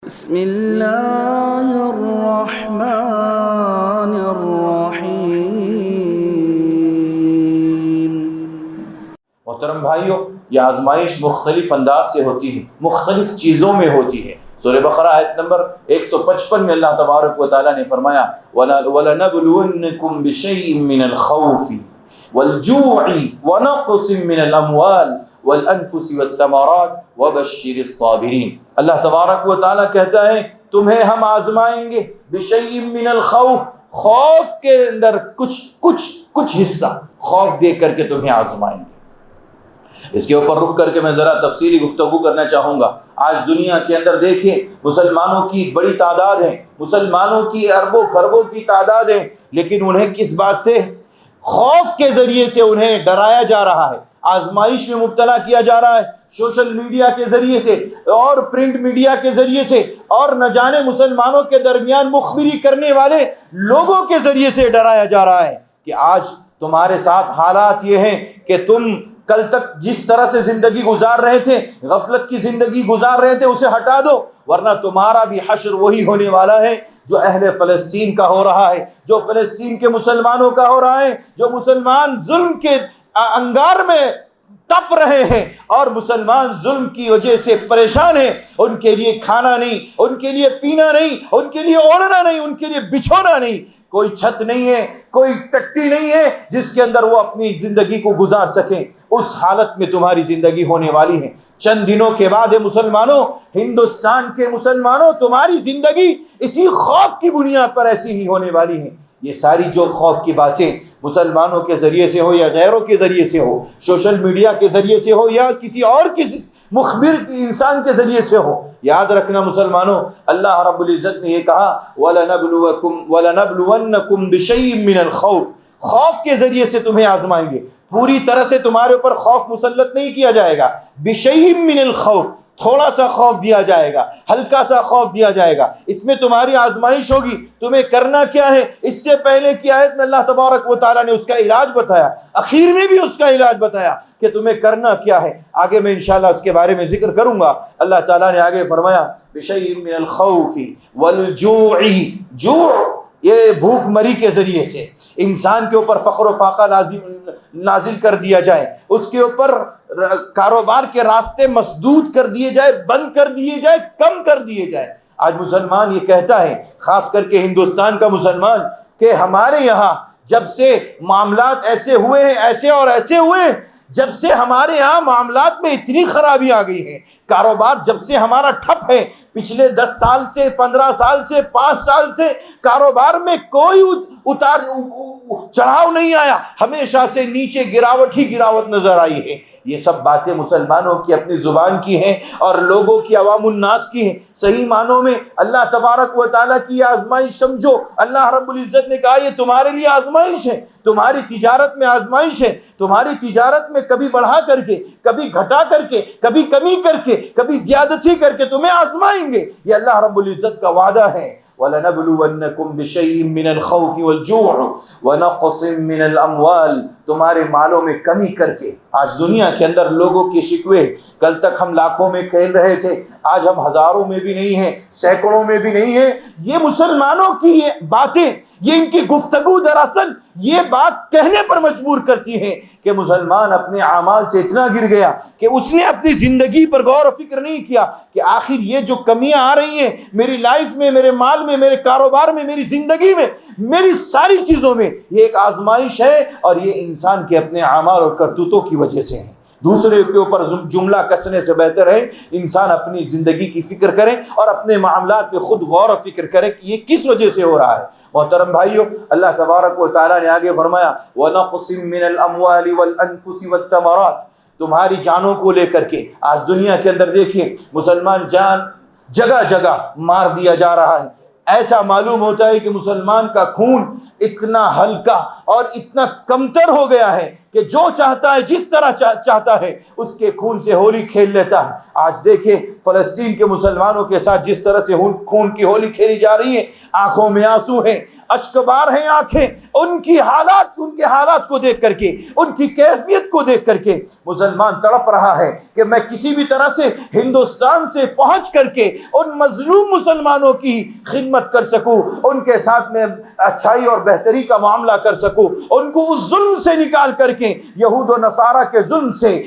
بسم اللہ الرحمن الرحیم۔ محترم بھائیوں، یہ آزمائش مختلف انداز سے ہوتی ہے، مختلف چیزوں میں ہوتی ہے۔ سورہ بقرہ آیت نمبر 155 میں اللہ تبارک و تعالیٰ نے فرمایا وَلَنَبْلُوَنَّكُمْ بِشَيْءٍ مِّنَ الْخَوْفِ وَالْجُوعِ وَنَقْصٍ مِّنَ الْأَمْوَالِ وَالْأَنفُسِ وَالثَّمَرَاتِ وَبَشِّرِ الصَّابِرِينَ۔ اللہ تبارک و تعالیٰ کہتا ہے تمہیں ہم آزمائیں گے بِشَيْءٍ مِّنَ الْخَوْفِ، خوف کے اندر کچھ حصہ خوف دے کر کے تمہیں آزمائیں گے۔ اس کے اوپر رک کر کے میں ذرا تفصیلی گفتگو کرنا چاہوں گا۔ آج دنیا کے اندر دیکھیں مسلمانوں کی بڑی تعداد ہے، مسلمانوں کی اربوں خربوں کی تعداد ہے، لیکن انہیں کس بات سے؟ خوف کے ذریعے سے انہیں ڈرایا جا رہا ہے، آزمائش میں مبتلا کیا جا رہا ہے، سوشل میڈیا کے ذریعے سے اور پرنٹ میڈیا کے ذریعے سے اور نہ جانے مسلمانوں کے درمیان مخبری کرنے والے لوگوں کے ذریعے سے ڈرایا جا رہا ہے کہ آج تمہارے ساتھ حالات یہ ہیں کہ تم کل تک جس طرح سے زندگی گزار رہے تھے، غفلت کی زندگی گزار رہے تھے، اسے ہٹا دو، ورنہ تمہارا بھی حشر وہی ہونے والا ہے جو اہل فلسطین کا ہو رہا ہے، جو فلسطین کے مسلمانوں کا ہو رہا ہے، جو مسلمان ظلم کے انگار میں تپ رہے ہیں اور مسلمان ظلم کی وجہ سے پریشان ہیں۔ ان کے لیے کھانا نہیں، ان کے لیے پینا نہیں، ان کے لیے اوڑھنا نہیں، ان کے لیے بچھونا نہیں، کوئی چھت نہیں ہے، کوئی ٹٹی نہیں ہے جس کے اندر وہ اپنی زندگی کو گزار سکیں۔ اس حالت میں تمہاری زندگی ہونے والی ہے۔ چند دنوں کے بعد مسلمانوں، ہندوستان کے مسلمانوں، تمہاری زندگی اسی خوف کی بنیاد پر ایسی ہی ہونے والی ہے۔ یہ ساری جو خوف کی باتیں مسلمانوں کے ذریعے سے ہو یا غیروں کے ذریعے سے ہو، سوشل میڈیا کے ذریعے سے ہو یا کسی اور کسی مخبر انسان کے ذریعے سے ہو، یاد رکھنا مسلمانوں، اللہ رب العزت نے یہ کہا وَلَنَبْلُوَنَّكُمْ بِشَيْءٍ مِّنَ الْخَوْفِ، خوف کے ذریعے سے تمہیں آزمائیں گے۔ پوری طرح سے تمہارے اوپر خوف مسلط نہیں کیا جائے گا، بِشَيْءٍ مِّنَ الْخَوْفِ، تھوڑا سا خوف دیا جائے گا، ہلکا سا خوف دیا جائے گا، اس میں تمہاری آزمائش ہوگی۔ تمہیں کرنا کیا ہے؟ اس سے پہلے کی آیت میں اللہ تبارک و تعالیٰ نے اس کا علاج بتایا، اخیر میں بھی اس کا علاج بتایا کہ تمہیں کرنا کیا ہے۔ آگے میں انشاءاللہ اس کے بارے میں ذکر کروں گا۔ اللہ تعالیٰ نے آگے فرمایا بِشَيْءٍ مِّنَ الْخَوْفِ وَالْجُوعِ، جوع یہ بھوک مری کے ذریعے سے انسان کے اوپر فقر و فاقہ نازل کر دیا جائے، اس کے اوپر کاروبار کے راستے مسدود کر دیے جائے، بند کر دیے جائے، کم کر دیے جائے۔ آج مسلمان یہ کہتا ہے، خاص کر کے ہندوستان کا مسلمان، کہ ہمارے یہاں جب سے معاملات ایسے ہوئے ہیں، ایسے اور ایسے ہوئے ہیں، جب سے ہمارے یہاں معاملات میں اتنی خرابی آ گئی ہے، کاروبار جب سے ہمارا ٹھپ ہے، پچھلے 10 سال سے، 15 سال سے، 5 سال سے کاروبار میں کوئی اتار چڑھاؤ نہیں آیا، ہمیشہ سے نیچے گراوٹ ہی گراوٹ نظر آئی ہے۔ یہ سب باتیں مسلمانوں کی اپنی زبان کی ہیں اور لوگوں کی، عوام الناس کی ہیں۔ صحیح معنوں میں اللہ تبارک و تعالیٰ کی آزمائش سمجھو۔ اللہ رب العزت نے کہا یہ تمہارے لیے آزمائش ہے، تمہاری تجارت میں آزمائش ہے، تمہاری تجارت میں کبھی بڑھا کر کے، کبھی گھٹا کر کے، کبھی کمی کر کے، کبھی زیادتی کر کے تمہیں آزمائیں گے، یہ اللہ رب العزت کا وعدہ ہے۔ وَلَنَبْلُوَنَّكُمْ بِشَيْءٍ مِّنَ الْخَوْفِ وَالْجُوعِ وَنَقْصٍ مِّنَ الْأَمْوَالِ، تمہارے مالوں میں کمی کر کے۔ آج دنیا کے اندر لوگوں کے شکوے، کل تک ہم لاکھوں میں کھیل رہے تھے، آج ہم ہزاروں میں بھی نہیں ہیں، سینکڑوں میں بھی نہیں ہیں۔ یہ مسلمانوں کی یہ باتیں، یہ ان کی گفتگو دراصل یہ بات کہنے پر مجبور کرتی ہے کہ مسلمان اپنے اعمال سے اتنا گر گیا کہ اس نے اپنی زندگی پر غور و فکر نہیں کیا کہ آخر یہ جو کمیاں آ رہی ہیں میری لائف میں، میرے مال میں، میرے کاروبار میں، میری زندگی میں، میری ساری چیزوں میں، یہ ایک آزمائش ہے اور یہ انسان کے اپنے اعمال اور کرتوتوں کی وجہ سے ہے۔ دوسرے کے اوپر جملہ کسنے سے بہتر ہے انسان اپنی زندگی کی فکر کرے اور اپنے معاملات پہ خود غور و فکر کرے کہ یہ کس وجہ سے ہو رہا ہے۔ محترم بھائیوں، اللہ تبارک و تعالیٰ نے آگے فرمایا وَنَقْصٍ مِّنَ الْأَمْوَالِ وَالْأَنفُسِ وَالثَّمَرَاتِ، تمہاری جانوں کو لے کر کے آج دنیا کے اندر دیکھیں مسلمان جان جگہ جگہ مار دیا جا رہا ہے۔ ایسا معلوم ہوتا ہے کہ مسلمان کا خون اتنا ہلکا اور اتنا کمتر ہو گیا ہے کہ جو چاہتا ہے جس طرح چاہتا ہے اس کے خون سے ہولی کھیل لیتا ہے۔ آج دیکھیں فلسطین کے مسلمانوں کے ساتھ جس طرح سے خون کی ہولی کھیلی جا رہی ہے، آنکھوں میں آنسو ہیں، اشک بار ہیں آنکھیں، ان کے حالات کو دیکھ کر کے، ان کی کیفیت کو دیکھ کر کے مسلمان تڑپ رہا ہے کہ میں کسی بھی طرح سے ہندوستان سے پہنچ کر کے ان مظلوم مسلمانوں کی خدمت کر سکوں، ان کے ساتھ میں اچھائی اور بہتری کا معاملہ کر سکوں، ان کو اس ظلم سے نکال کر کے، یہود و نصارہ کے ظلم سے،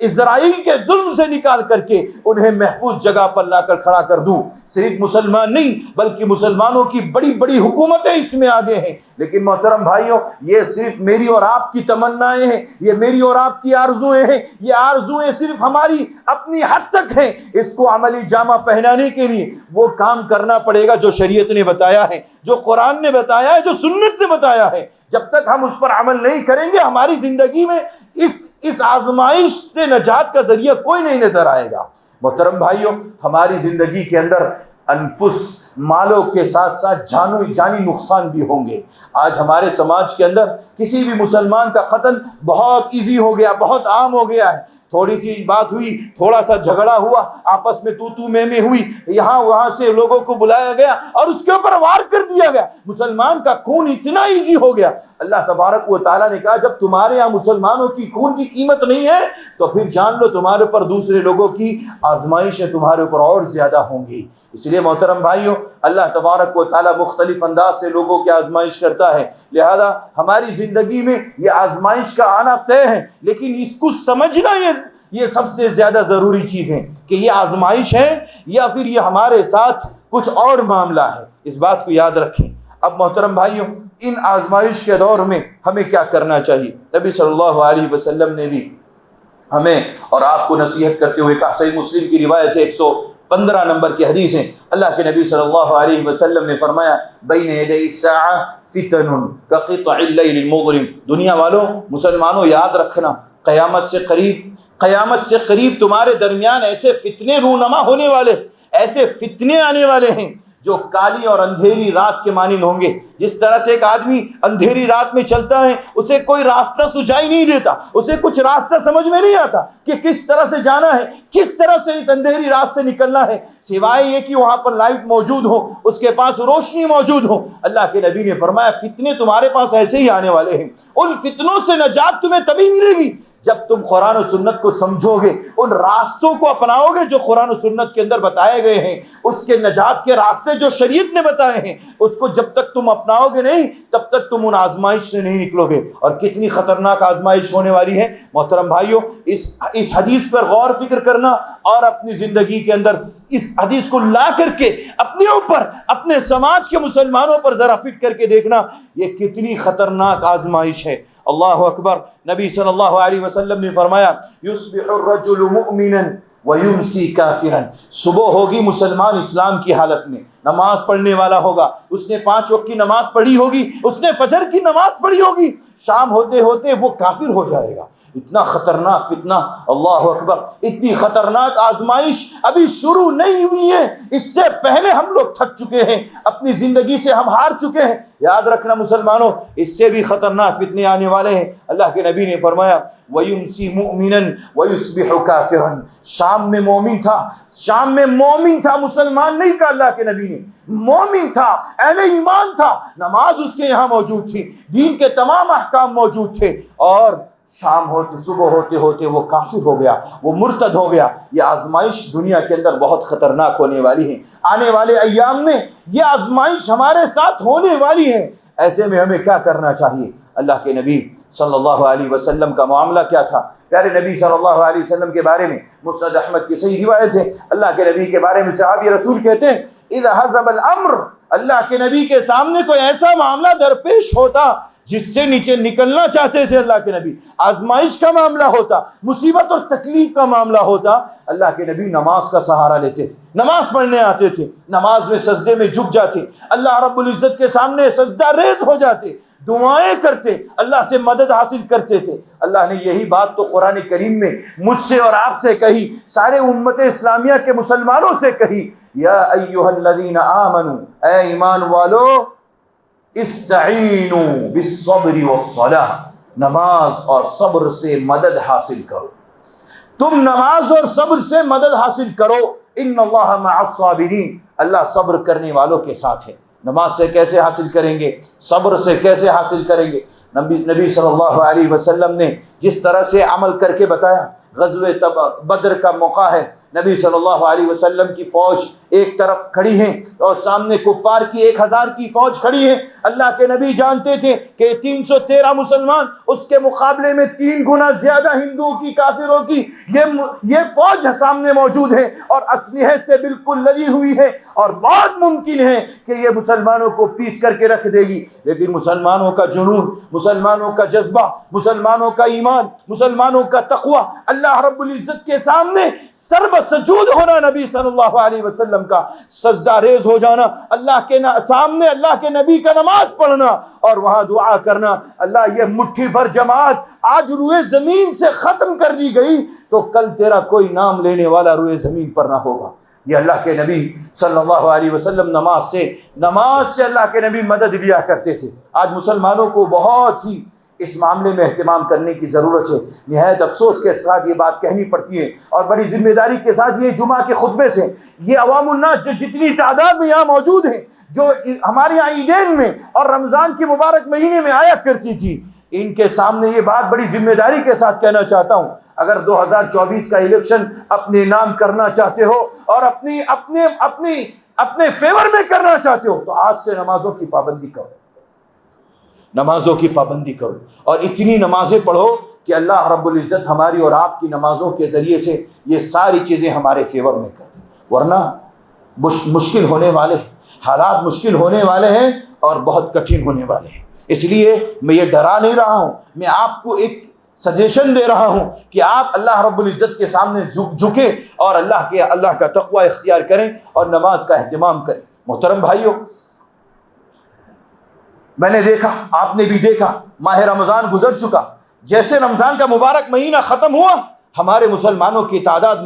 اسرائیل کے ظلم سے نکال کر کے انہیں محفوظ جگہ پر لا کر کھڑا کر دوں۔ صرف مسلمان نہیں بلکہ مسلمانوں کی بڑی بڑی حکومتیں اس میں آگے ہیں۔ لیکن محترم بھائیوں، یہ صرف میری اور آپ کی تمنائیں ہیں، یہ میری اور آپ کی آرزویں ہیں، یہ آرزویں صرف ہماری اپنی حد تک ہیں۔ اس کو عملی جامہ پہنانے کے لیے وہ کام کرنا پڑے گا جو شریعت نے بتایا ہے، جو قرآن نے بتایا ہے، جو سنت نے بتایا ہے۔ جب تک ہم اس پر عمل نہیں کریں گے ہماری زندگی میں اس آزمائش سے نجات کا ذریعہ کوئی نہیں نظر آئے گا۔ محترم بھائیوں، ہماری زندگی کے اندر انفس، مالوں کے ساتھ ساتھ جانی نقصان بھی ہوں گے۔ آج ہمارے سماج کے اندر کسی بھی مسلمان کا قتل بہت ایزی ہو گیا، بہت عام ہو گیا ہے۔ تھوڑی سی بات ہوئی، تھوڑا سا جھگڑا ہوا، آپس میں تو میں ہوئی، یہاں وہاں سے لوگوں کو بلایا گیا اور اس کے اوپر وار کر دیا گیا، مسلمان کا خون اتنا ایزی ہو گیا۔ اللہ تبارک و تعالیٰ نے کہا جب تمہارے یہاں مسلمانوں کی خون کی قیمت نہیں ہے تو پھر جان لو تمہارے اوپر دوسرے لوگوں کی آزمائشیں تمہارے اوپر اور زیادہ ہوں گی۔ اس لیے محترم بھائیوں، اللہ تبارک و تعالیٰ مختلف انداز سے لوگوں کی آزمائش کرتا ہے، لہذا ہماری زندگی میں یہ آزمائش کا آنا طے ہے، لیکن اس کو سمجھنا یہ سب سے زیادہ ضروری چیز ہے کہ یہ آزمائش ہے یا پھر یہ ہمارے ساتھ کچھ اور معاملہ ہے۔ اس بات کو یاد رکھیں۔ اب محترم بھائیوں، ان آزمائش کے دور میں ہمیں کیا کرنا چاہیے؟ نبی صلی اللہ علیہ وسلم نے بھی ہمیں اور آپ کو نصیحت کرتے ہوئے کہا، صحیح مسلم کی روایت ہے، 115 نمبر کی حدیث ہے، اللہ کے نبی صلی اللہ علیہ وسلم نے فرمایا بین یدی الساعہ فتن کقطع اللیل المظلم۔ دنیا والوں، مسلمانوں، یاد رکھنا قیامت سے قریب تمہارے درمیان ایسے فتنے رونما ہونے والے، ایسے فتنے آنے والے ہیں جو کالی اور اندھیری رات کے مانند ہوں گے۔ جس طرح سے ایک آدمی اندھیری رات میں چلتا ہے، اسے کوئی راستہ سجائی نہیں دیتا، اسے کچھ راستہ سمجھ میں نہیں آتا کہ کس طرح سے جانا ہے، کس طرح سے اس اندھیری رات سے نکلنا ہے، سوائے یہ کہ وہاں پر لائٹ موجود ہو، اس کے پاس روشنی موجود ہو۔ اللہ کے نبی نے فرمایا فتنے تمہارے پاس ایسے ہی آنے والے ہیں، ان فتنوں سے نجات تمہیں تبھی ملے گی جب تم قرآن و سنت کو سمجھو گے، ان راستوں کو اپناؤ گے جو قرآن و سنت کے اندر بتائے گئے ہیں، اس کے نجات کے راستے جو شریعت نے بتائے ہیں، اس کو جب تک تم اپناؤ گے نہیں تب تک تم ان آزمائش سے نہیں نکلو گے۔ اور کتنی خطرناک آزمائش ہونے والی ہے محترم بھائیوں، اس حدیث پر غور فکر کرنا اور اپنی زندگی کے اندر اس حدیث کو لا کر کے اپنے اوپر، اپنے سماج کے مسلمانوں پر ذرا فٹ کر کے دیکھنا، یہ کتنی خطرناک آزمائش ہے۔ اللہ اکبر۔ نبی صلی اللہ علیہ وسلم نے فرمایا یصبح الرجل مؤمنا ویمسی کافرا۔ صبح ہوگی مسلمان اسلام کی حالت میں، نماز پڑھنے والا ہوگا، اس نے 5 وقت کی نماز پڑھی ہوگی، اس نے فجر کی نماز پڑھی ہوگی، شام ہوتے ہوتے وہ کافر ہو جائے گا۔ اتنا خطرناک فتنہ، اللہ اکبر، اتنی خطرناک آزمائش ابھی شروع نہیں ہوئی ہے، اس سے پہلے ہم لوگ تھک چکے ہیں، اپنی زندگی سے ہم ہار چکے ہیں۔ یاد رکھنا مسلمانوں، اس سے بھی خطرناک فتنے آنے والے ہیں۔ اللہ کے نبی نے فرمایا وَيُمْسِي مُؤْمِنًا وَيُصْبِحُ كَافِرًا۔ شام میں مومن تھا، مسلمان نہیں کہا اللہ کے نبی نے، مومن تھا، اہل ایمان تھا، نماز اس کے یہاں موجود تھی، دین کے تمام احکام موجود تھے، اور صبح ہوتے ہوتے وہ کافر ہو گیا، وہ مرتد ہو گیا۔ یہ آزمائش دنیا کے اندر بہت خطرناک ہونے والی ہے، آنے والے ایام میں یہ آزمائش ہمارے ساتھ ہونے والی ہے۔ ایسے میں ہمیں کیا کرنا چاہیے؟ اللہ کے نبی صلی اللہ علیہ وسلم کا معاملہ کیا تھا؟ پیارے نبی صلی اللہ علیہ وسلم کے بارے میں مسند احمد کی صحیح روایت ہے، اللہ کے نبی کے بارے میں صحابی رسول کہتے ہیں اذا حزب الامر، اللہ کے نبی کے سامنے کوئی ایسا معاملہ درپیش ہوتا جس سے نیچے نکلنا چاہتے تھے اللہ کے نبی، آزمائش کا معاملہ ہوتا، مصیبت اور تکلیف کا معاملہ ہوتا، اللہ کے نبی نماز کا سہارا لیتے تھے، نماز پڑھنے آتے تھے، نماز میں سجدے میں جھک جاتے، اللہ رب العزت کے سامنے سجدہ ریز ہو جاتے، دعائیں کرتے، اللہ سے مدد حاصل کرتے تھے۔ اللہ نے یہی بات تو قرآن کریم میں مجھ سے اور آپ سے کہی، سارے امت اسلامیہ کے مسلمانوں سے کہی، یا ایھا الذین آمنوا، اے ایمان والو، استعینوا بالصبر والصلاۃ، نماز اور صبر سے مدد حاصل کرو، تم نماز اور صبر سے مدد حاصل کرو۔ ان اللہ مع الصابرین، اللہ صبر کرنے والوں کے ساتھ ہے۔ نماز سے کیسے حاصل کریں گے؟ صبر سے کیسے حاصل کریں گے؟ نبی صلی اللہ علیہ وسلم نے جس طرح سے عمل کر کے بتایا، غزوہ بدر کا موقع ہے، نبی صلی اللہ علیہ وسلم کی فوج ایک طرف کھڑی ہے اور سامنے کفار کی 1000 کی فوج کھڑی ہے۔ اللہ کے نبی جانتے تھے کہ 313 مسلمان، اس کے مقابلے میں 3 گنا زیادہ ہندوؤں کی، کافروں کی یہ فوج سامنے موجود ہے اور اسلحے سے بالکل لگی ہوئی ہے، اور بہت ممکن ہے کہ یہ مسلمانوں کو پیس کر کے رکھ دے گی، لیکن مسلمانوں کا جنون، مسلمانوں کا جذبہ، مسلمانوں کا ایمان، مسلمانوں کا تقوی، اللہ رب العزت کے سامنے سر سجود ہونا، نبی صلی اللہ علیہ وسلم کا سجدہ ریز ہو جانا، اللہ کے سامنے اللہ کے نبی کا نماز پڑھنا اور وہاں دعا کرنا، اللہ یہ مٹھی بھر جماعت آج روئے زمین سے ختم کر دی گئی تو کل تیرا کوئی نام لینے والا روئے زمین پر نہ ہوگا۔ یہ اللہ کے نبی صلی اللہ علیہ وسلم نماز سے اللہ کے نبی مدد لیا کرتے تھے۔ آج مسلمانوں کو بہت ہی اس معاملے میں اہتمام کرنے کی ضرورت ہے۔ نہایت افسوس کے ساتھ یہ بات کہنی پڑتی ہے اور بڑی ذمہ داری کے ساتھ یہ جمعہ کے خطبے سے یہ عوام الناس جو جتنی تعداد میں یہاں موجود ہیں، جو ہمارے یہاں عیدین میں اور رمضان کے مبارک مہینے میں آیا کرتی تھی، ان کے سامنے یہ بات بڑی ذمہ داری کے ساتھ کہنا چاہتا ہوں، اگر 2024 کا الیکشن اپنے نام کرنا چاہتے ہو اور اپنے فیور میں کرنا چاہتے ہو تو آج سے نمازوں کی پابندی کرو، نمازوں کی پابندی کرو اور اتنی نمازیں پڑھو کہ اللہ رب العزت ہماری اور آپ کی نمازوں کے ذریعے سے یہ ساری چیزیں ہمارے فیور میں کر دیں، ورنہ مشکل ہونے والے حالات مشکل ہونے والے ہیں اور بہت کٹھن ہونے والے ہیں۔ اس لیے میں یہ ڈرا نہیں رہا ہوں، میں آپ کو ایک سجیشن دے رہا ہوں کہ آپ اللہ رب العزت کے سامنے جھکیں اور اللہ کا تقوی اختیار کریں اور نماز کا اہتمام کریں۔ محترم بھائیوں، میں نے دیکھا، آپ نے بھی دیکھا، ماہ رمضان گزر چکا، جیسے رمضان کا مبارک مہینہ ختم ہوا ہمارے مسلمانوں کی تعداد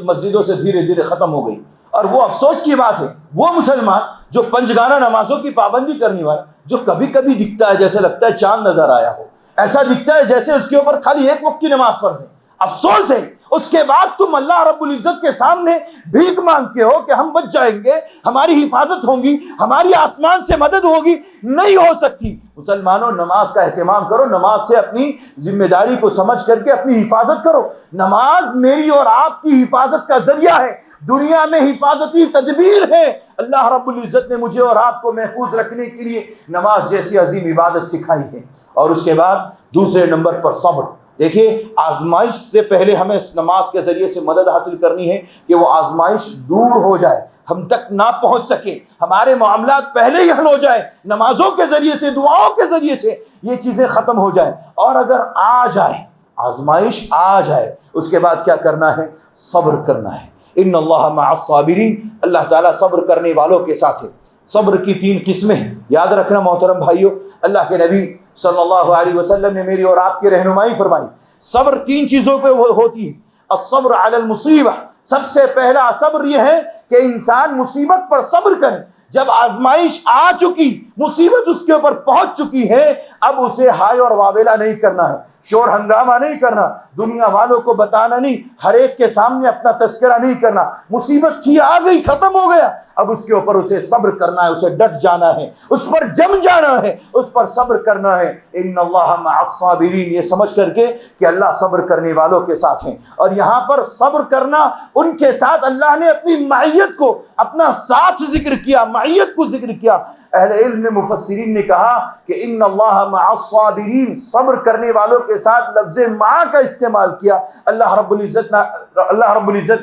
مسجدوں سے دھیرے دھیرے ختم ہو گئی، اور وہ افسوس کی بات ہے وہ مسلمان جو پنجگانہ نمازوں کی پابندی کرنے والا، جو کبھی کبھی دکھتا ہے جیسے لگتا ہے چاند نظر آیا ہو، ایسا دکھتا ہے جیسے اس کے اوپر خالی ایک وقت کی نماز فرض ہے، افسوس ہے اس کے بعد تم اللہ رب العزت کے سامنے بھیک مانگتے ہو کہ ہم بچ جائیں گے، ہماری حفاظت ہوگی، ہماری آسمان سے مدد ہوگی، نہیں ہو سکتی۔ مسلمانوں، نماز کا اہتمام کرو، نماز سے اپنی ذمہ داری کو سمجھ کر کے اپنی حفاظت کرو۔ نماز میری اور آپ کی حفاظت کا ذریعہ ہے، دنیا میں حفاظتی تدبیر ہے۔ اللہ رب العزت نے مجھے اور آپ کو محفوظ رکھنے کے لیے نماز جیسی عظیم عبادت سکھائی ہے۔ اور اس کے بعد دوسرے نمبر پر صبر۔ دیکھیے، آزمائش سے پہلے ہمیں اس نماز کے ذریعے سے مدد حاصل کرنی ہے کہ وہ آزمائش دور ہو جائے، ہم تک نہ پہنچ سکے، ہمارے معاملات پہلے ہی حل ہو جائے، نمازوں کے ذریعے سے، دعاؤں کے ذریعے سے یہ چیزیں ختم ہو جائیں۔ اور اگر آ جائے، آزمائش آ جائے، اس کے بعد کیا کرنا ہے؟ صبر کرنا ہے۔ ان اللہ مع الصابرین، اللہ تعالیٰ صبر کرنے والوں کے ساتھ ہے۔ صبر کی 3 قسمیں ہیں، یاد رکھنا محترم بھائیوں، اللہ کے نبی صلی اللہ علیہ وسلم نے میری اور آپ کی رہنمائی فرمائی۔ صبر 3 چیزوں پہ ہوتی ہے۔ الصبر علی المصیبہ، سب سے پہلا صبر یہ ہے کہ انسان مصیبت پر صبر کرے۔ جب آزمائش آ چکی، مصیبت اس کے اوپر پہنچ چکی ہے، اب اسے ہائے اور واویلا نہیں کرنا ہے، شور ہنگامہ نہیں کرنا، دنیا والوں کو بتانا نہیں، ہر ایک کے سامنے اپنا تذکرہ نہیں کرنا۔ مصیبت تھی، آ گئی، ختم ہو گیا، اب اس کے اوپر اسے صبر کرنا ہے، اسے ڈٹ جانا ہے، اس پر جم جانا ہے، اس پر صبر کرنا ہے۔ ان اللہ مع الصابرین، یہ سمجھ کر کے کہ اللہ صبر کرنے والوں کے ساتھ ہیں۔ اور یہاں پر صبر کرنا، ان کے ساتھ اللہ نے اپنی معیت کو، اپنا ساتھ ذکر کیا، معیت کو ذکر کیا۔ اہل علم نے، مفسرین نے کہا کہ ان اللہ مع الصابرین، صبر کرنے والوں کے ساتھ لفظ مع کا استعمال کیا۔ اللہ رب العزت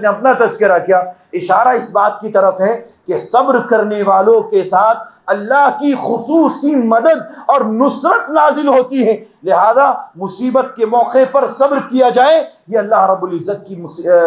نے اپنا تذکرہ کیا، اشارہ اس بات کی طرف ہے کہ صبر کرنے والوں کے ساتھ اللہ کی خصوصی مدد اور نصرت نازل ہوتی ہے، لہذا مصیبت کے موقع پر صبر کیا جائے، یہ اللہ رب العزت کی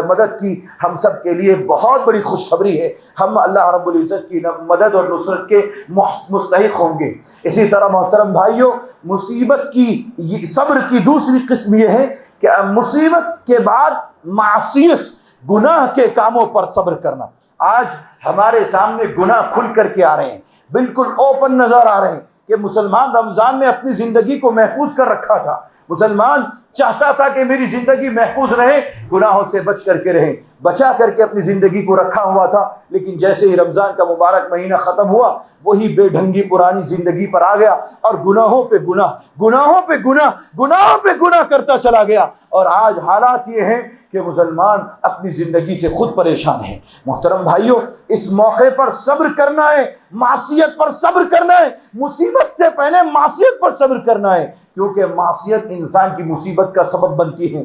مدد کی ہم سب کے لیے بہت بڑی خوشخبری ہے۔ ہم اللہ رب العزت کی مدد اور نصرت کے مستحق ہوں گے۔ اسی طرح محترم بھائیوں، مصیبت کی صبر کی دوسری قسم یہ ہے کہ مصیبت کے بعد معصیت، گناہ کے کاموں پر صبر کرنا۔ آج ہمارے سامنے گناہ کھل کر کے آ رہے ہیں، بالکل اوپن نظر آ رہے ہیں کہ مسلمان رمضان میں اپنی زندگی کو محفوظ کر رکھا تھا، مسلمان چاہتا تھا کہ میری زندگی محفوظ رہے، گناہوں سے بچ کر کے رہے، بچا کر کے اپنی زندگی کو رکھا ہوا تھا، لیکن جیسے ہی رمضان کا مبارک مہینہ ختم ہوا وہی بے ڈھنگی پرانی زندگی پر آ گیا اور گناہوں پہ گناہ، گناہوں پہ گناہ، گناہوں پہ گناہ کرتا چلا گیا، اور آج حالات یہ ہیں کہ مسلمان اپنی زندگی سے خود پریشان ہیں۔ محترم بھائیوں، اس موقع پر صبر کرنا ہے، معصیت پر صبر کرنا ہے، مصیبت سے پہلے معصیت پر صبر کرنا ہے، کیونکہ معصیت انسان کی مصیبت کا سبب بنتی ہے،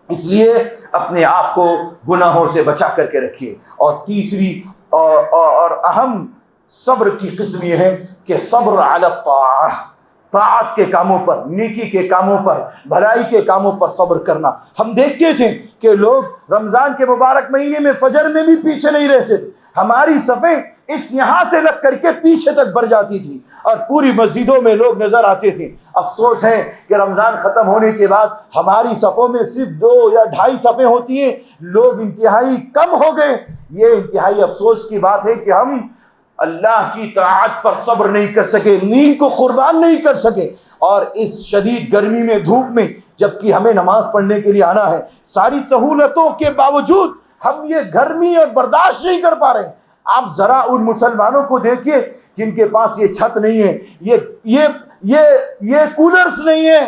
اس لیے اپنے آپ کو گناہوں سے بچا کر کے رکھیے۔ اور تیسری اور اہم صبر کی قسم یہ ہے کہ صبر علی الطاعہ، طاعت کے کاموں پر، نیکی کے کاموں پر، بھلائی کے کاموں پر صبر کرنا۔ ہم دیکھتے تھے کہ لوگ رمضان کے مبارک مہینے میں فجر میں بھی پیچھے نہیں رہتے تھے، ہماری صفیں اس یہاں سے لگ کر کے پیچھے تک بڑھ جاتی تھی اور پوری مسجدوں میں لوگ نظر آتے تھے۔ افسوس ہے کہ رمضان ختم ہونے کے بعد ہماری صفوں میں صرف 2 یا 2.5 صفیں ہوتی ہیں، لوگ انتہائی کم ہو گئے۔ یہ انتہائی افسوس کی بات ہے کہ ہم اللہ کی طاعت پر صبر نہیں کر سکے، نیند کو قربان نہیں کر سکے، اور اس شدید گرمی میں، دھوپ میں، جبکہ ہمیں نماز پڑھنے کے لیے آنا ہے، ساری سہولتوں کے باوجود ہم یہ گرمی اور برداشت نہیں کر پا رہے ہیں۔ آپ ذرا ان مسلمانوں کو دیکھیے جن کے پاس یہ چھت نہیں ہے، یہ کولرز نہیں ہے،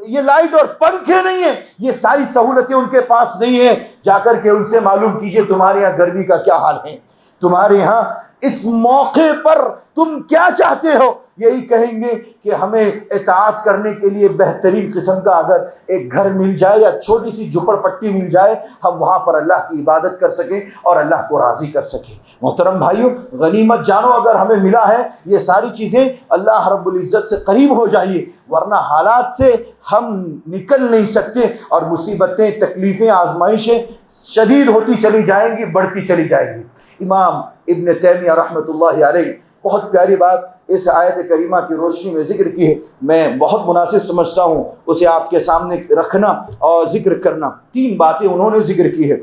یہ لائٹ اور پنکھے نہیں ہیں، یہ ساری سہولتیں ان کے پاس نہیں ہیں۔ جا کر کے ان سے معلوم کیجئے تمہارے یہاں گرمی کا کیا حال ہے، تمہارے یہاں اس موقع پر تم کیا چاہتے ہو؟ یہی کہیں گے کہ ہمیں اطاعت کرنے کے لیے بہترین قسم کا اگر ایک گھر مل جائے یا چھوٹی سی جھپڑ پٹی مل جائے، ہم وہاں پر اللہ کی عبادت کر سکیں اور اللہ کو راضی کر سکیں۔ محترم بھائیوں، غنیمت جانو اگر ہمیں ملا ہے، یہ ساری چیزیں اللہ رب العزت سے قریب ہو جائیے، ورنہ حالات سے ہم نکل نہیں سکتے اور مصیبتیں، تکلیفیں، آزمائشیں شدید ہوتی چلی جائیں گی، بڑھتی چلی جائیں گی۔ امام ابن تیمیہ رحمۃ اللہ علیہ بہت پیاری بات اس آیت کریمہ کی روشنی میں ذکر کی ہے، میں بہت مناسب سمجھتا ہوں اسے آپ کے سامنے رکھنا اور ذکر کرنا۔ 3 باتیں انہوں نے ذکر کی ہے۔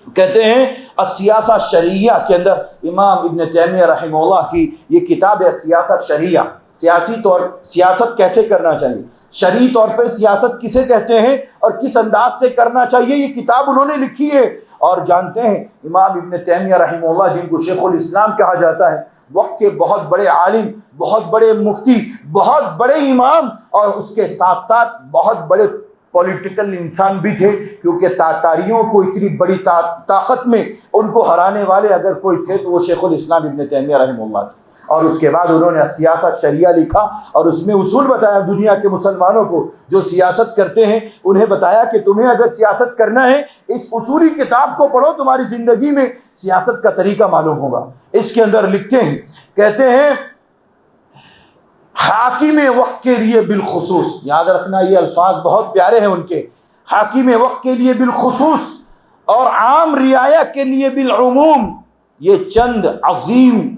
کہتے ہیں السیاسہ شرعیہ کے اندر امام ابن تیمیہ رحمہ اللہ کی یہ کتاب ہے سیاست شرعیہ، سیاست کیسے کرنا چاہیے، شرعی طور پہ سیاست کسے کہتے ہیں اور کس انداز سے کرنا چاہیے، یہ کتاب انہوں نے لکھی ہے۔ اور جانتے ہیں امام ابن تیمیہ رحمہ اللہ جن کو شیخ الاسلام کہا جاتا ہے، وقت کے بہت بڑے عالم، بہت بڑے مفتی، بہت بڑے امام، اور اس کے ساتھ ساتھ بہت بڑے پولیٹیکل انسان بھی تھے، کیونکہ تاتاریوں کو اتنی بڑی طاقت میں ان کو ہرانے والے اگر کوئی تھے تو وہ شیخ الاسلام ابن تیمیہ رحمہ اللہ تھے۔ اور اس کے بعد انہوں نے سیاست شریعہ لکھا اور اس میں اصول بتایا دنیا کے مسلمانوں کو جو سیاست کرتے ہیں، انہیں بتایا کہ تمہیں اگر سیاست کرنا ہے اس اصولی کتاب کو پڑھو، تمہاری زندگی میں سیاست کا طریقہ معلوم ہوگا۔ اس کے اندر لکھتے ہیں، کہتے ہیں حاکم وقت کے لیے بالخصوص، یاد رکھنا یہ الفاظ بہت پیارے ہیں ان کے، حاکم وقت کے لیے بالخصوص اور عام رعایا کے لیے بالعموم، یہ چند عظیم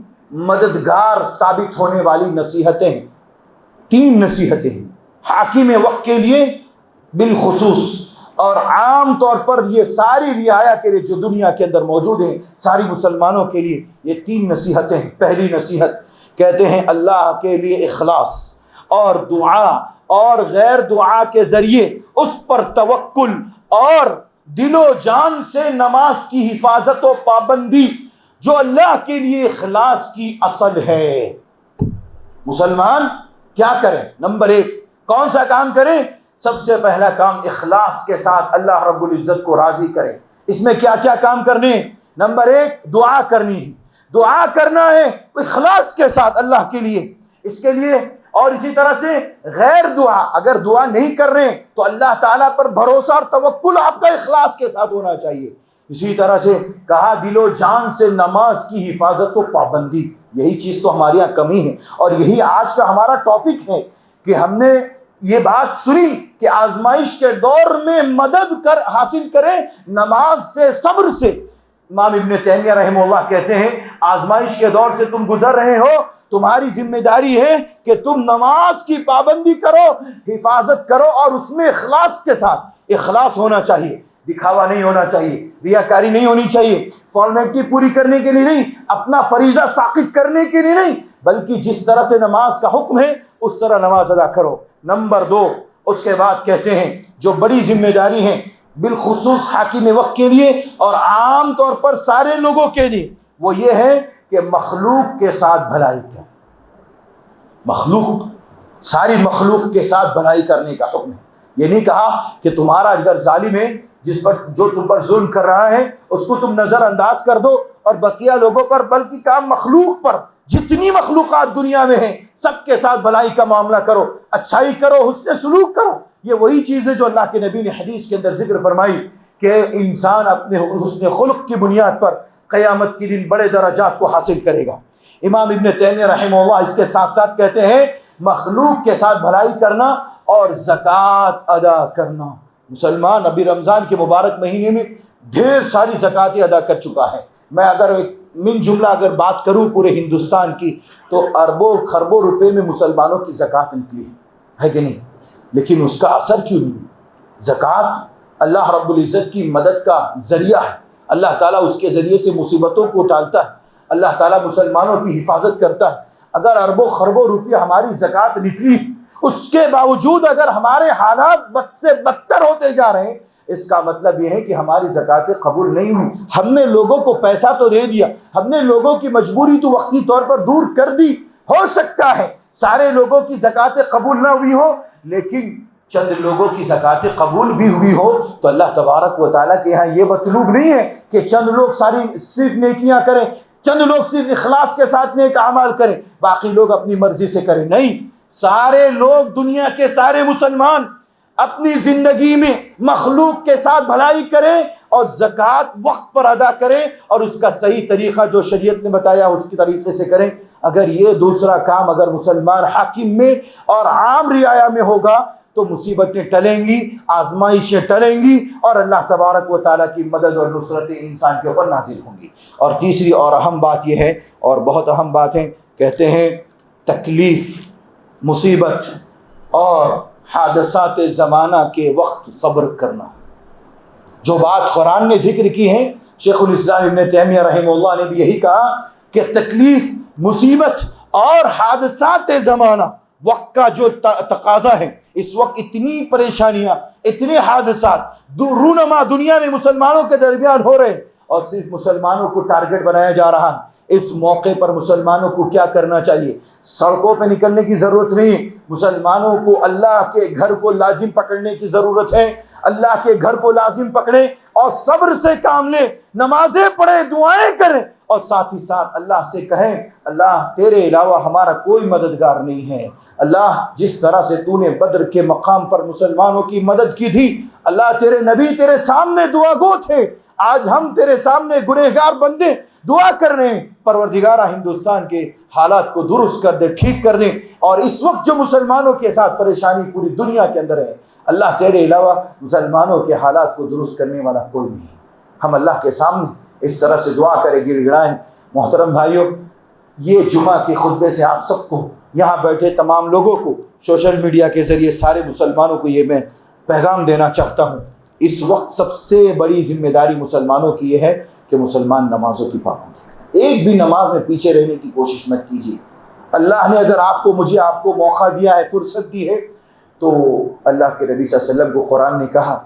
مددگار ثابت ہونے والی نصیحتیں ہیں۔ 3 نصیحتیں ہیں، حاکم وقت کے لیے بالخصوص اور عام طور پر یہ ساری رعایا کے لیے جو دنیا کے اندر موجود ہیں، ساری مسلمانوں کے لیے یہ 3 نصیحتیں ہیں۔ پہلی نصیحت کہتے ہیں اللہ کے لیے اخلاص اور دعا اور غیر دعا کے ذریعے اس پر توکل اور دل و جان سے نماز کی حفاظت و پابندی جو اللہ کے لیے اخلاص کی اصل ہے۔ مسلمان کیا کریں؟ نمبر 1 کون سا کام کریں؟ سب سے پہلا کام اخلاص کے ساتھ اللہ رب العزت کو راضی کریں۔ اس میں کیا کیا کام کرنے؟ نمبر 1 دعا کرنی ہے، دعا کرنا ہے اخلاص کے ساتھ اللہ کے لیے، اس کے لیے۔ اور اسی طرح سے غیر دعا، اگر دعا نہیں کر رہے تو اللہ تعالیٰ پر بھروسہ اور توکل آپ کا اخلاص کے ساتھ ہونا چاہیے۔ اسی طرح سے کہا دل و جان سے نماز کی حفاظت و پابندی، یہی چیز تو ہمارے یہاں کمی ہے، اور یہی آج کا ہمارا ٹاپک ہے کہ ہم نے یہ بات سنی کہ آزمائش کے دور میں مدد حاصل کریں نماز سے، صبر سے۔ امام ابن تیمیہ رحمہ اللہ کہتے ہیں آزمائش کے دور سے تم گزر رہے ہو، تمہاری ذمہ داری ہے کہ تم نماز کی پابندی کرو، حفاظت کرو، اور اس میں اخلاص کے ساتھ، اخلاص ہونا چاہیے، دکھاوا نہیں ہونا چاہیے، ریاکاری نہیں ہونی چاہیے، فارمیلٹی پوری کرنے کے لیے نہیں، اپنا فریضہ ساقط کرنے کے لیے نہیں، بلکہ جس طرح سے نماز کا حکم ہے اس طرح نماز ادا کرو۔ نمبر 2، اس کے بعد کہتے ہیں جو بڑی ذمہ داری ہے بالخصوص حاکم وقت کے لیے اور عام طور پر سارے لوگوں کے لیے، وہ یہ ہے کہ مخلوق کے ساتھ بھلائی کریں۔ ساری مخلوق کے ساتھ بھلائی کرنے کا حکم ہے۔ یہ نہیں کہا کہ تمہارا اگر ظالم ہے جو تم پر ظلم کر رہا ہے اس کو تم نظر انداز کر دو اور بقیہ لوگوں پر، بلکہ کام مخلوق پر، جتنی مخلوقات دنیا میں ہیں سب کے ساتھ بھلائی کا معاملہ کرو، اچھائی کرو، حسن سلوک کرو۔ یہ وہی چیز ہے جو اللہ کے نبی نے حدیث کے اندر ذکر فرمائی کہ انسان اپنے حسن خلق کی بنیاد پر قیامت کے دن بڑے درجات کو حاصل کرے گا۔ امام ابن تیمیہ رحمہ اللہ اس کے ساتھ ساتھ کہتے ہیں مخلوق کے ساتھ بھلائی کرنا اور زکوٰۃ ادا کرنا۔ مسلمان ابھی رمضان کے مبارک مہینے میں ڈھیر ساری زکوٰۃیں ادا کر چکا ہے۔ میں اگر من جملہ اگر بات کروں پورے ہندوستان کی تو اربوں خربوں روپے میں مسلمانوں کی زکوٰۃ نکلی ہے کہ نہیں؟ لیکن اس کا اثر کیوں نہیں؟ زکوٰۃ اللہ رب العزت کی مدد کا ذریعہ ہے۔ اللہ تعالیٰ اس کے ذریعے سے مصیبتوں کو ٹالتا ہے، اللہ تعالیٰ مسلمانوں کی حفاظت کرتا ہے۔ اگر اربوں خربوں روپیہ ہماری زکوٰۃ نکلی، اس کے باوجود اگر ہمارے حالات بد سے بدتر ہوتے جا رہے ہیں، اس کا مطلب یہ ہے کہ ہماری زکوٰۃیں قبول نہیں ہوئی۔ ہم نے لوگوں کو پیسہ تو دے دیا، ہم نے لوگوں کی مجبوری تو وقتی طور پر دور کر دی۔ ہو سکتا ہے سارے لوگوں کی زکوٰۃیں قبول نہ ہوئی ہو، لیکن چند لوگوں کی زکوٰۃیں قبول بھی ہوئی ہو تو اللہ تبارک و تعالیٰ کے یہاں یہ مطلوب نہیں ہے کہ چند لوگ صرف نیکیاں کریں، چند لوگ صرف اخلاص کے ساتھ نیک اعمال کریں، باقی لوگ اپنی مرضی سے کریں۔ نہیں، سارے لوگ، دنیا کے سارے مسلمان اپنی زندگی میں مخلوق کے ساتھ بھلائی کریں اور زکوٰۃ وقت پر ادا کریں اور اس کا صحیح طریقہ جو شریعت نے بتایا اس کی طریقے سے کریں۔ اگر یہ دوسرا کام اگر مسلمان حاکم میں اور عام رعایا میں ہوگا تو مصیبتیں ٹلیں گی، آزمائشیں ٹلیں گی اور اللہ تبارک و تعالیٰ کی مدد اور نصرتیں انسان کے اوپر نازل ہوں گی۔ اور تیسری اور اہم بات یہ ہے، اور بہت اہم بات ہے، کہتے ہیں تکلیف، مصیبت اور حادثات زمانہ کے وقت صبر کرنا۔ جو بات قرآن نے ذکر کی ہے، شیخ الاسلام ابن تیمیہ رحمہ اللہ نے بھی یہی کہا کہ تکلیف، مصیبت اور حادثات زمانہ، وقت کا جو تقاضا ہے، اس وقت اتنی پریشانیاں، اتنے حادثات رونما دنیا میں مسلمانوں کے درمیان ہو رہے اور صرف مسلمانوں کو ٹارگٹ بنایا جا رہا ہے۔ اس موقع پر مسلمانوں کو کیا کرنا چاہیے؟ سڑکوں پہ نکلنے کی ضرورت نہیں، مسلمانوں کو اللہ کے گھر کو لازم پکڑنے کی ضرورت ہے۔ اللہ کے گھر کو لازم پکڑیں اور صبر سے کام لیں، نمازیں پڑھیں، دعائیں کریں اور ساتھ ہی ساتھ اللہ سے کہیں اللہ تیرے علاوہ ہمارا کوئی مددگار نہیں ہے۔ اللہ جس طرح سے تو نے بدر کے مقام پر مسلمانوں کی مدد کی تھی، اللہ تیرے نبی تیرے سامنے دعا گو تھے، آج ہم تیرے سامنے گنہگار بندے دعا کر رہے ہیں، پروردگارہ ہندوستان کے حالات کو درست کر دے، ٹھیک کر دے۔ اور اس وقت جو مسلمانوں کے ساتھ پریشانی پوری دنیا کے اندر ہے، اللہ تیرے علاوہ مسلمانوں کے حالات کو درست کرنے والا کوئی نہیں۔ ہم اللہ کے سامنے اس طرح سے دعا کریں، گڑ گڑائیں۔ محترم بھائیوں، یہ جمعہ کے خطبے سے آپ سب کو، یہاں بیٹھے تمام لوگوں کو، سوشل میڈیا کے ذریعے سارے مسلمانوں کو یہ میں پیغام دینا چاہتا ہوں، اس وقت سب سے بڑی ذمہ داری مسلمانوں کی یہ ہے کہ مسلمان نمازوں کی پابند، ایک بھی نماز میں پیچھے رہنے کی کوشش مت کیجیے۔ اللہ نے اگر آپ کو، مجھے آپ کو موقع دیا ہے، فرصت دی ہے، تو اللہ کے نبی صلی اللہ علیہ وسلم کو قرآن نے کہا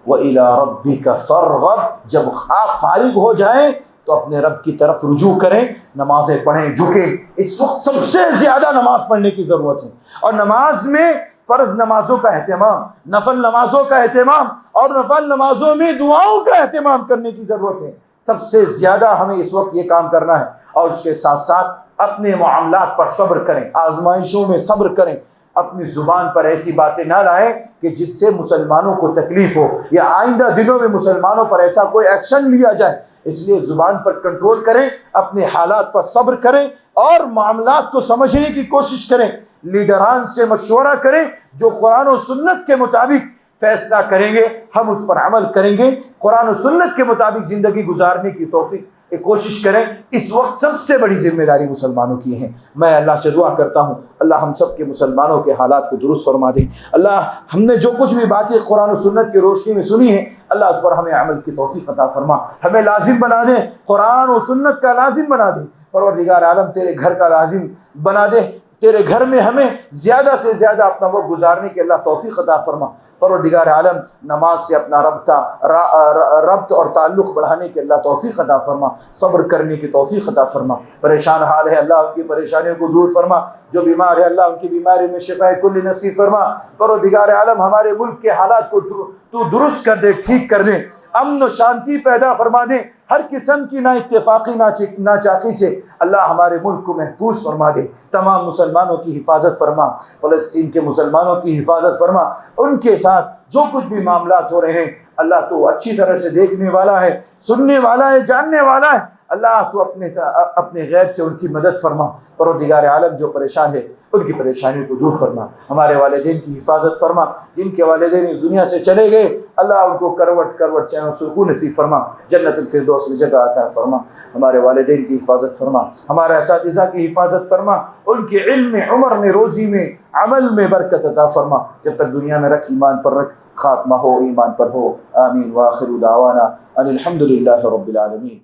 وَإِلَىٰ رَبِّكَ فَارْغَب، جب آپ فارغ ہو جائیں تو اپنے رب کی طرف رجوع کریں، نمازیں پڑھیں، جھکیں۔ اس وقت سب سے زیادہ نماز پڑھنے کی ضرورت ہے، اور نماز میں فرض نمازوں کا اہتمام، نفل نمازوں کا اہتمام اور نفل نمازوں میں دعاؤں کا اہتمام کرنے کی ضرورت ہے۔ سب سے زیادہ ہمیں اس وقت یہ کام کرنا ہے، اور اس کے ساتھ ساتھ اپنے معاملات پر صبر کریں، آزمائشوں میں صبر کریں، اپنی زبان پر ایسی باتیں نہ لائیں کہ جس سے مسلمانوں کو تکلیف ہو، یا آئندہ دنوں میں مسلمانوں پر ایسا کوئی ایکشن لیا جائے۔ اس لیے زبان پر کنٹرول کریں، اپنے حالات پر صبر کریں اور معاملات کو سمجھنے کی کوشش کریں۔ لیڈران سے مشورہ کریں، جو قرآن و سنت کے مطابق فیصلہ کریں گے ہم اس پر عمل کریں گے، قرآن و سنت کے مطابق زندگی گزارنے کی توفیق کوشش کریں۔ اس وقت سب سے بڑی ذمہ داری مسلمانوں کی ہے۔ میں اللہ سے دعا کرتا ہوں اللہ ہم سب کے مسلمانوں کے حالات کو درست فرما دے۔ اللہ ہم نے جو کچھ بھی باتیں قرآن و سنت کی روشنی میں سنی ہیں، اللہ اس پر ہمیں عمل کی توفیق عطا فرما، ہمیں لازم بنا دے، قرآن و سنت کا لازم بنا دے۔ پروردگار عالم تیرے گھر کا لازم بنا دے، تیرے گھر میں ہمیں زیادہ سے زیادہ اپنا وقت گزارنے کے اللہ توفیق عطا فرما۔ پروردگار عالم نماز سے اپنا ربط اور تعلق بڑھانے کے اللہ توفیق عطا فرما، صبر کرنے کی توفیق عطا فرما۔ پریشان حال ہے اللہ ان کی پریشانیوں کو دور فرما، جو بیمار ہے اللہ ان کی بیماری میں شفا کل نصیب فرما۔ پروردگار عالم ہمارے ملک کے حالات کو تو درست کر دے، ٹھیک کر دے، امن و شانتی پیدا فرما دے، ہر قسم کی نا اتفاقی نا چاقی سے اللہ ہمارے ملک کو محفوظ فرما دے، تمام مسلمانوں کی حفاظت فرما، فلسطین کے مسلمانوں کی حفاظت فرما، ان کے ساتھ جو کچھ بھی معاملات ہو رہے ہیں اللہ تو اچھی طرح سے دیکھنے والا ہے، سننے والا ہے، جاننے والا ہے، اللہ تو اپنے غیب سے ان کی مدد فرما۔ پروردگار عالم جو پریشان ہے ان کی پریشانیوں کو دور فرما، ہمارے والدین کی حفاظت فرما، جن کے والدین اس دنیا سے چلے گئے اللہ ان کو کروٹ چین و سکون نصیب فرما، جنت الفردوس میں جگہ عطا فرما، ہمارے والدین کی حفاظت فرما، ہمارے اساتذہ کی حفاظت فرما، ان کے علم میں، عمر میں، روزی میں، عمل میں برکت عطا فرما، جب تک دنیا میں رکھ ایمان پر رکھ، خاتمہ ہو ایمان پر ہو، آمین۔ وآخر دعوانا ان الحمد للہ رب العالمین۔